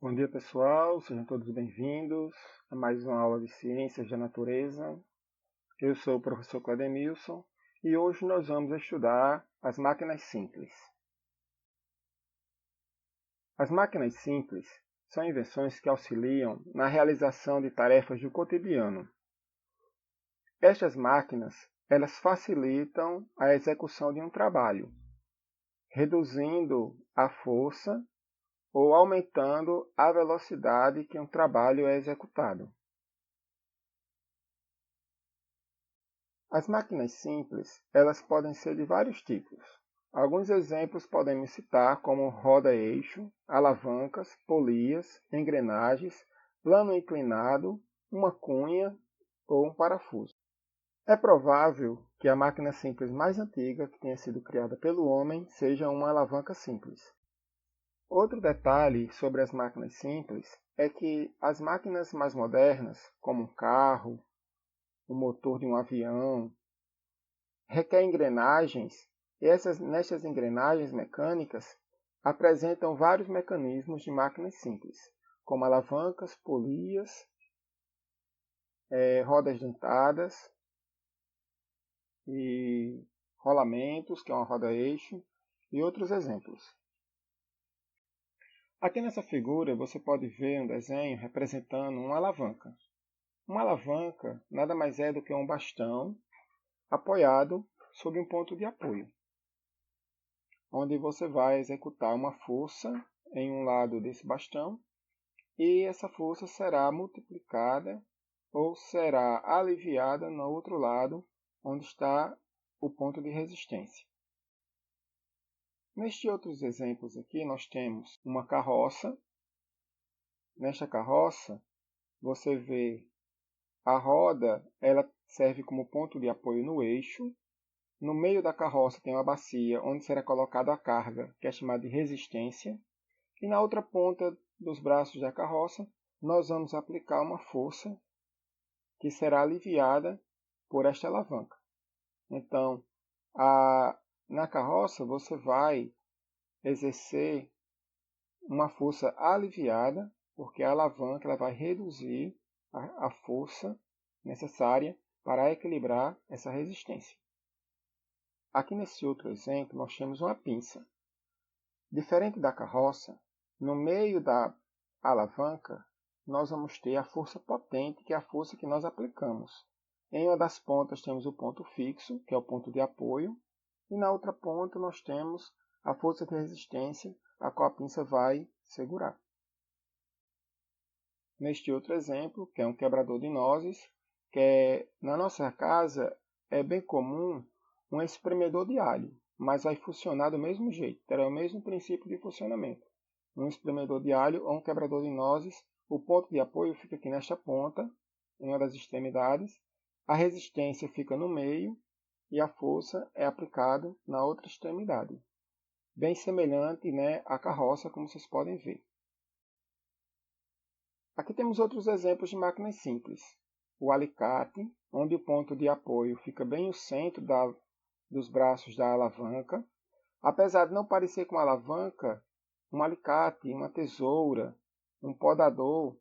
Bom dia, pessoal, sejam todos bem-vindos a mais uma aula de Ciências da Natureza. Eu sou o professor Clademilson e hoje nós vamos estudar as máquinas simples. As máquinas simples são invenções que auxiliam na realização de tarefas do cotidiano. Estas máquinas, elas facilitam a execução de um trabalho, reduzindo a força ou aumentando a velocidade que um trabalho é executado. As máquinas simples, elas podem ser de vários tipos. Alguns exemplos podemos citar como roda-eixo, alavancas, polias, engrenagens, plano inclinado, uma cunha ou um parafuso. É provável que a máquina simples mais antiga que tenha sido criada pelo homem seja uma alavanca simples. Outro detalhe sobre as máquinas simples é que as máquinas mais modernas, como um carro, o motor de um avião, requer engrenagens, e nestas engrenagens mecânicas apresentam vários mecanismos de máquinas simples, como alavancas, polias, rodas dentadas e rolamentos, que é uma roda-eixo, e outros exemplos. Aqui nessa figura você pode ver um desenho representando uma alavanca. Uma alavanca nada mais é do que um bastão apoiado sobre um ponto de apoio, onde você vai executar uma força em um lado desse bastão e essa força será multiplicada ou será aliviada no outro lado, onde está o ponto de resistência. Nestes outros exemplos aqui, nós temos uma carroça. Nesta carroça, você vê a roda, ela serve como ponto de apoio no eixo. No meio da carroça tem uma bacia onde será colocada a carga, que é chamada de resistência. E na outra ponta dos braços da carroça, nós vamos aplicar uma força que será aliviada por esta alavanca. Então, na carroça você vai exercer uma força aliviada, porque a alavanca ela vai reduzir a força necessária para equilibrar essa resistência. Aqui nesse outro exemplo, nós temos uma pinça. Diferente da carroça, no meio da alavanca, nós vamos ter a força potente, que é a força que nós aplicamos. Em uma das pontas temos o ponto fixo, que é o ponto de apoio, e na outra ponta nós temos a força de resistência, a qual a pinça vai segurar. Neste outro exemplo, que é um quebrador de nozes, na nossa casa é bem comum um espremedor de alho, mas vai funcionar do mesmo jeito, terá o mesmo princípio de funcionamento. Um espremedor de alho ou um quebrador de nozes, o ponto de apoio fica aqui nesta ponta, em uma das extremidades, a resistência fica no meio e a força é aplicada na outra extremidade. Bem semelhante, à carroça, como vocês podem ver. Aqui temos outros exemplos de máquinas simples. O alicate, onde o ponto de apoio fica bem no centro dos braços da alavanca. Apesar de não parecer com uma alavanca, um alicate, uma tesoura, um podador,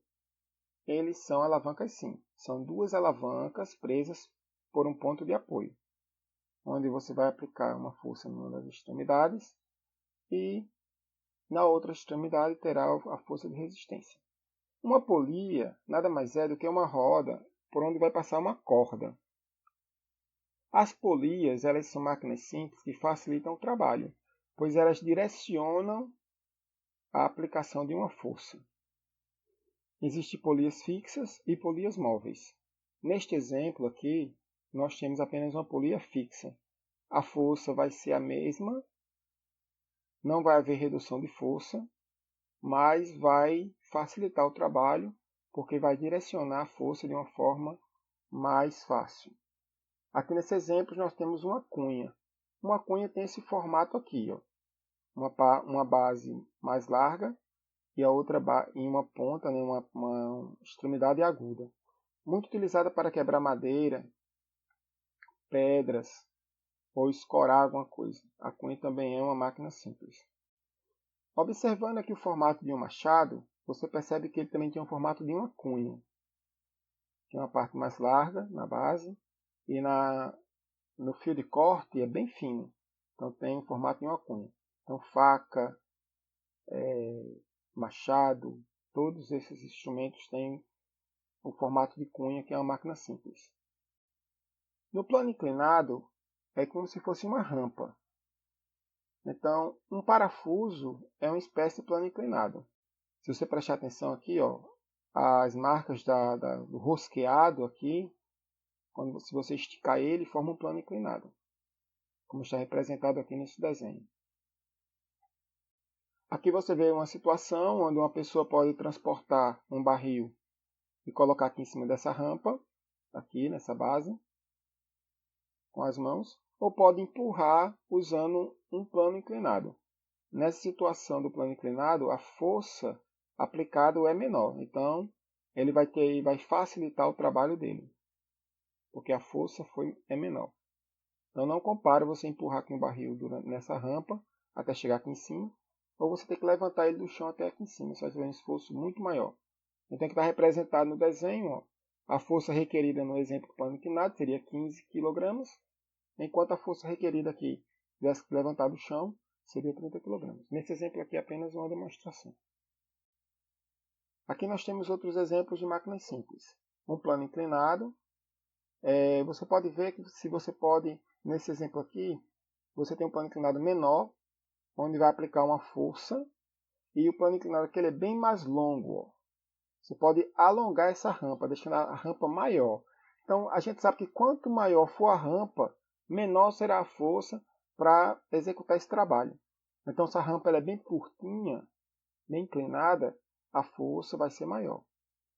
eles são alavancas sim. São duas alavancas presas por um ponto de apoio, onde você vai aplicar uma força numa das extremidades e na outra extremidade terá a força de resistência. Uma polia nada mais é do que uma roda por onde vai passar uma corda. As polias, elas são máquinas simples que facilitam o trabalho, pois elas direcionam a aplicação de uma força. Existem polias fixas e polias móveis. Neste exemplo aqui, nós temos apenas uma polia fixa. A força vai ser a mesma, não vai haver redução de força, mas vai facilitar o trabalho, porque vai direcionar a força de uma forma mais fácil. Aqui nesse exemplo nós temos uma cunha. Uma cunha tem esse formato aqui, ó. Uma base mais larga e a outra em uma ponta, uma extremidade aguda. Muito utilizada para quebrar madeira, pedras ou escorar alguma coisa. A cunha também é uma máquina simples. Observando aqui o formato de um machado, você percebe que ele também tem um formato de uma cunha. Tem uma parte mais larga na base e no fio de corte é bem fino. Então tem um formato de uma cunha. Então faca, machado, todos esses instrumentos têm o formato de cunha, que é uma máquina simples. No plano inclinado, é como se fosse uma rampa. Então, um parafuso é uma espécie de plano inclinado. Se você prestar atenção aqui, ó, as marcas do rosqueado aqui, se você esticar ele, forma um plano inclinado, como está representado aqui nesse desenho. Aqui você vê uma situação onde uma pessoa pode transportar um barril e colocar aqui em cima dessa rampa, aqui nessa base, com as mãos, ou pode empurrar usando um plano inclinado. Nessa situação do plano inclinado, a força aplicada é menor, então ele vai facilitar o trabalho dele, porque a força é menor. Então não compare você empurrar com o barril nessa rampa até chegar aqui em cima, ou você tem que levantar ele do chão até aqui em cima, isso vai ter um esforço muito maior. Então que está representado no desenho, ó, a força requerida no exemplo do plano inclinado seria 15 kg, enquanto a força requerida aqui, tivesse que levantar do chão, seria 30 kg. Nesse exemplo aqui é apenas uma demonstração. Aqui nós temos outros exemplos de máquinas simples. Um plano inclinado. Você pode ver que nesse exemplo aqui, você tem um plano inclinado menor, onde vai aplicar uma força, e o plano inclinado aqui ele é bem mais longo. Ó. Você pode alongar essa rampa, deixando a rampa maior. Então a gente sabe que quanto maior for a rampa, menor será a força para executar esse trabalho. Então se a rampa ela é bem curtinha, bem inclinada, a força vai ser maior.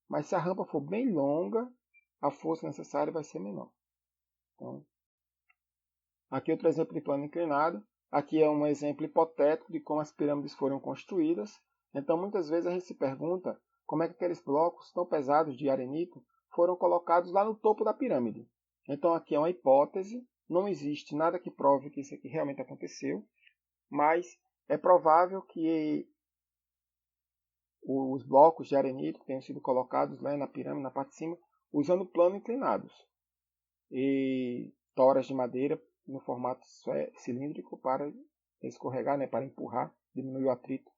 Mas se a rampa for bem longa, a força necessária vai ser menor. Então, aqui outro exemplo de plano inclinado. Aqui é um exemplo hipotético de como as pirâmides foram construídas. Então muitas vezes a gente se pergunta como é que aqueles blocos tão pesados de arenito foram colocados lá no topo da pirâmide. Então aqui é uma hipótese, não existe nada que prove que isso aqui realmente aconteceu, mas é provável que os blocos de arenito tenham sido colocados lá na pirâmide, na parte de cima, usando planos inclinados e toras de madeira no formato cilíndrico para escorregar, né, para empurrar, diminuir o atrito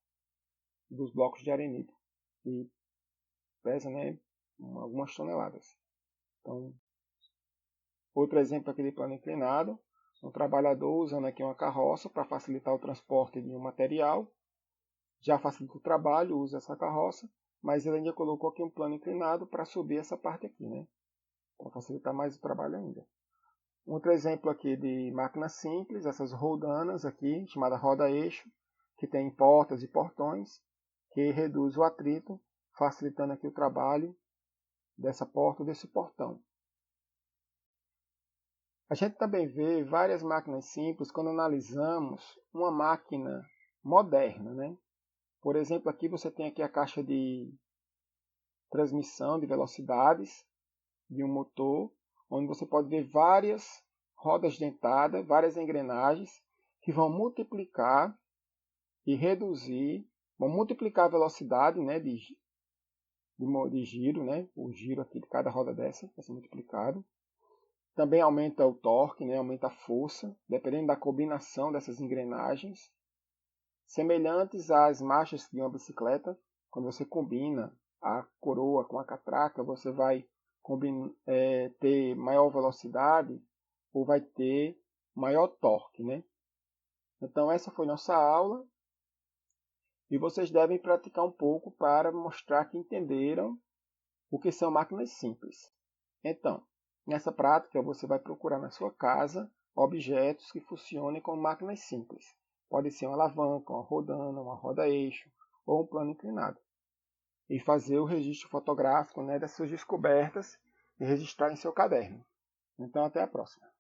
dos blocos de arenito, que pesa, né, algumas toneladas. Então, outro exemplo aqui de plano inclinado, um trabalhador usando aqui uma carroça para facilitar o transporte de um material. Já facilita o trabalho, usa essa carroça, mas ele ainda colocou aqui um plano inclinado para subir essa parte aqui, né? Para facilitar mais o trabalho ainda. Outro exemplo aqui de máquina simples, essas roldanas aqui, chamada roda-eixo, que tem portas e portões, que reduz o atrito, facilitando aqui o trabalho dessa porta ou desse portão. A gente também vê várias máquinas simples quando analisamos uma máquina moderna, né? Por exemplo, aqui você tem aqui a caixa de transmissão de velocidades de um motor, onde você pode ver várias rodas dentadas, várias engrenagens que vão multiplicar e reduzir, vão multiplicar a velocidade, né, de giro, né, o giro aqui de cada roda dessa vai ser multiplicado. Também aumenta o torque, né, aumenta a força, dependendo da combinação dessas engrenagens. Semelhantes às marchas de uma bicicleta, quando você combina a coroa com a catraca, você vai ter maior velocidade ou vai ter maior torque, né? Então essa foi nossa aula e vocês devem praticar um pouco para mostrar que entenderam o que são máquinas simples. Então, nessa prática você vai procurar na sua casa objetos que funcionem como máquinas simples. Pode ser uma alavanca, uma rodana, uma roda-eixo ou um plano inclinado. E fazer o registro fotográfico, né, das suas descobertas e registrar em seu caderno. Então, até a próxima.